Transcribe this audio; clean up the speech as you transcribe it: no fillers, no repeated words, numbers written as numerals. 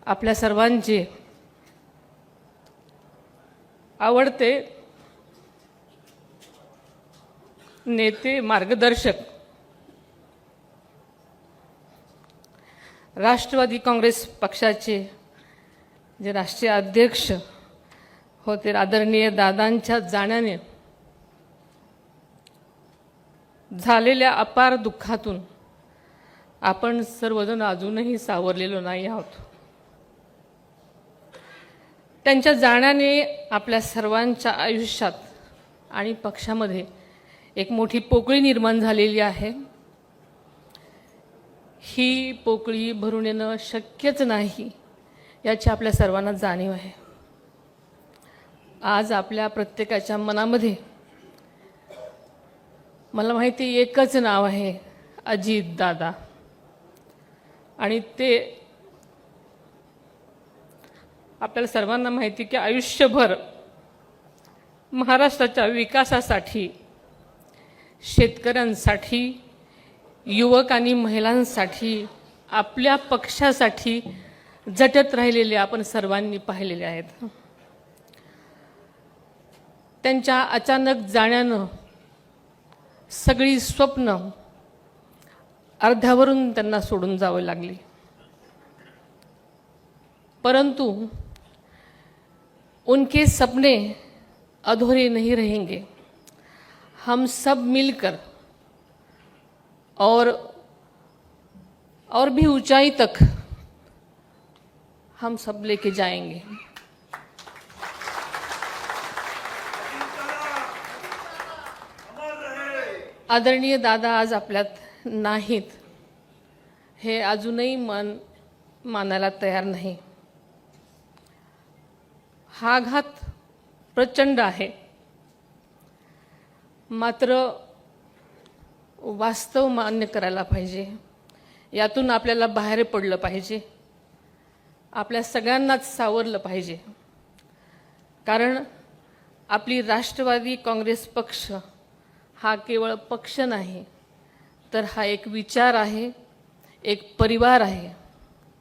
आपल्या सर्वांचे आवडते नेते, मार्गदर्शक राष्ट्रवादी काँग्रेस पक्षाचे जे राष्ट्रीय अध्यक्ष होते आदरणीय दादांच्या जाण्याने झालेल्या अपार दुःखातून आपण सर्वजण अजूनही सावरलेलो नाही आहोत। त्यांच्या जाण्याने आपल्या सर्वांच्या आयुष्यात आणि पक्षामध्ये एक मोठी पोकळी निर्माण झालेली आहे। ही पोकळी भरून येणं शक्यच नाही याची आपल्या सर्वांना जाणीव आहे। आज आपल्या प्रत्येकाच्या मनामध्ये मला माहिती एकच नाव आहे, अजित दादा, आणि ते आपल्याला सर्वांना माहिती की आयुष्यभर महाराष्ट्राच्या विकासासाठी, शेतकऱ्यांसाठी, युवक आणि महिलांसाठी, आपल्या पक्षासाठी झटत राहिलेले आपण सर्वांनी पाहिलेले आहेत। त्यांच्या अचानक जाण्यानं सगळी स्वप्न अर्ध्यावरून त्यांना सोडून जावे लागली, परंतु उनके सपने अधूरे नहीं रहेंगे। हम सब मिलकर और भी ऊंचाई तक हम सब लेके जाएंगे। आदरणीय दादा आज आपल्यात नाहीत हे अजूनही मन मानायला तयार नाही। हा आघात प्रचंड आहे, मात्र वास्तव मान्य करायला पाहिजे। यातून आपल्याला बाहेर पडलं पाहिजे, आपल्या सगळ्यांनाच सावरलं पाहिजे, कारण आपली राष्ट्रवादी काँग्रेस पक्ष हा केवळ पक्ष नाही, तर हा एक विचार आहे, एक परिवार आहे।